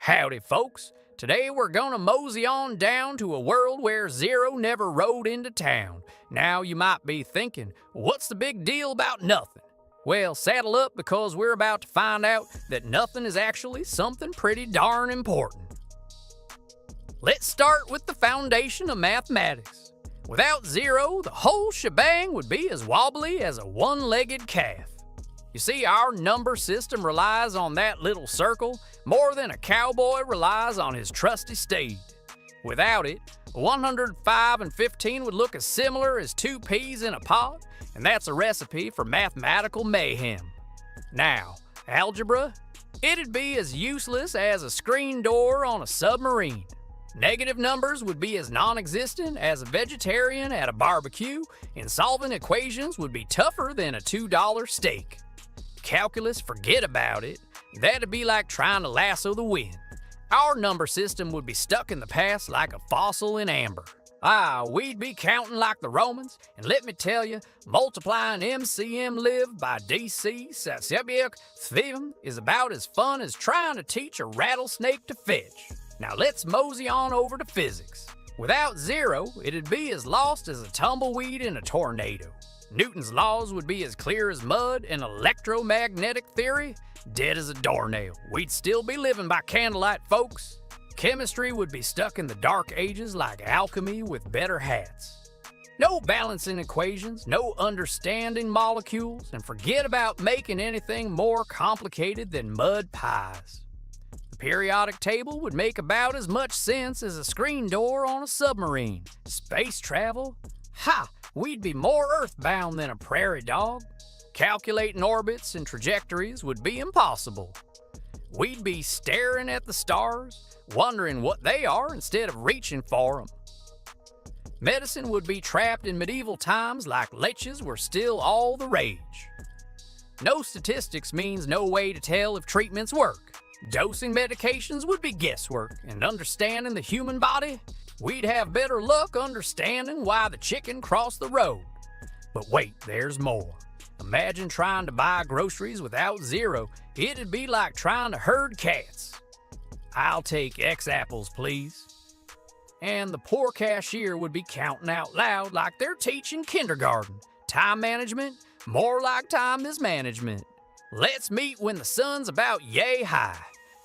Howdy, folks. Today we're gonna mosey on down to a world where zero never rode into town. Now you might be thinking, what's the big deal about nothing? Well, saddle up because we're about to find out that nothing is actually something pretty darn important. Let's start with the foundation of mathematics. Without zero, the whole shebang would be as wobbly as a one-legged calf. You see, our number system relies on that little circle more than a cowboy relies on his trusty steed. Without it, 105 and 15 would look as similar as two peas in a pod, and that's a recipe for mathematical mayhem. Now, algebra? It'd be as useless as a screen door on a submarine. Negative numbers would be as non-existent as a vegetarian at a barbecue, and solving equations would be tougher than a $2 steak. Calculus, forget about it. That'd be like trying to lasso the wind. Our number system would be stuck in the past like a fossil in amber. We'd be counting like the Romans, and let me tell you, multiplying MCM live by DC Sasebiak Thvim is about as fun as trying to teach a rattlesnake to fetch. Now let's mosey on over to physics. Without zero, it'd be as lost as a tumbleweed in a tornado. Newton's laws would be as clear as mud, and electromagnetic theory dead as a doornail. We'd still be living by candlelight, folks. Chemistry would be stuck in the dark ages like alchemy with better hats. No balancing equations, no understanding molecules, and forget about making anything more complicated than mud pies. The periodic table would make about as much sense as a screen door on a submarine. Space travel? We'd be more earthbound than a prairie dog. Calculating orbits and trajectories would be impossible. We'd be staring at the stars, wondering what they are instead of reaching for them. Medicine would be trapped in medieval times like leeches were still all the rage. No statistics means no way to tell if treatments work. Dosing medications would be guesswork, and understanding the human body, we'd have better luck understanding why the chicken crossed the road. But wait, there's more. Imagine trying to buy groceries without zero. It'd be like trying to herd cats. I'll take X apples, please. And the poor cashier would be counting out loud like they're teaching kindergarten. Time management? More like time mismanagement. Let's meet when the sun's about yay high.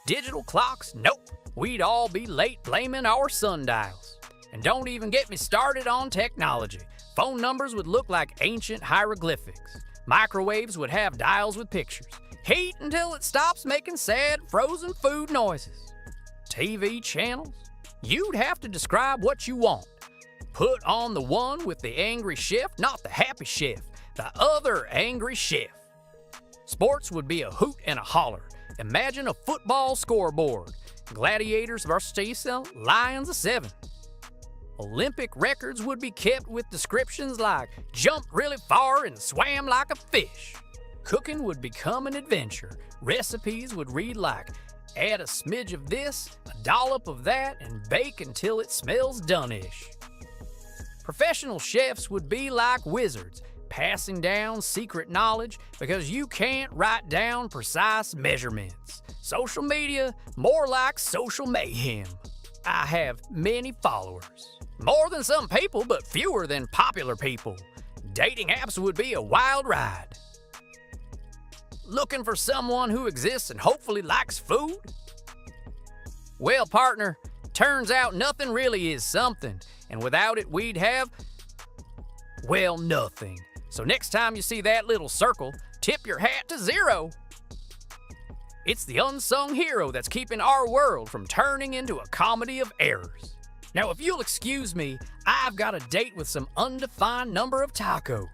Digital clocks? Nope. We'd all be late blaming our sundials. And don't even get me started on technology. Phone numbers would look like ancient hieroglyphics. Microwaves would have dials with pictures. Heat until it stops making sad, frozen food noises. TV channels? You'd have to describe what you want. Put on the one with the angry chef, not the happy chef, the other angry chef. Sports would be a hoot and a holler. Imagine a football scoreboard. Gladiators versus Lions of 7. Olympic records would be kept with descriptions like jumped really far and swam like a fish. Cooking would become an adventure. Recipes would read like add a smidge of this, a dollop of that, and bake until it smells done-ish. Professional chefs would be like wizards, passing down secret knowledge because you can't write down precise measurements. Social media, more like social mayhem. I have many followers. More than some people, but fewer than popular people. Dating apps would be a wild ride. Looking for someone who exists and hopefully likes food? Well, partner, turns out nothing really is something, and without it we'd have, well, nothing. So next time you see that little circle, tip your hat to zero. It's the unsung hero that's keeping our world from turning into a comedy of errors. Now, if you'll excuse me, I've got a date with some undefined number of tacos.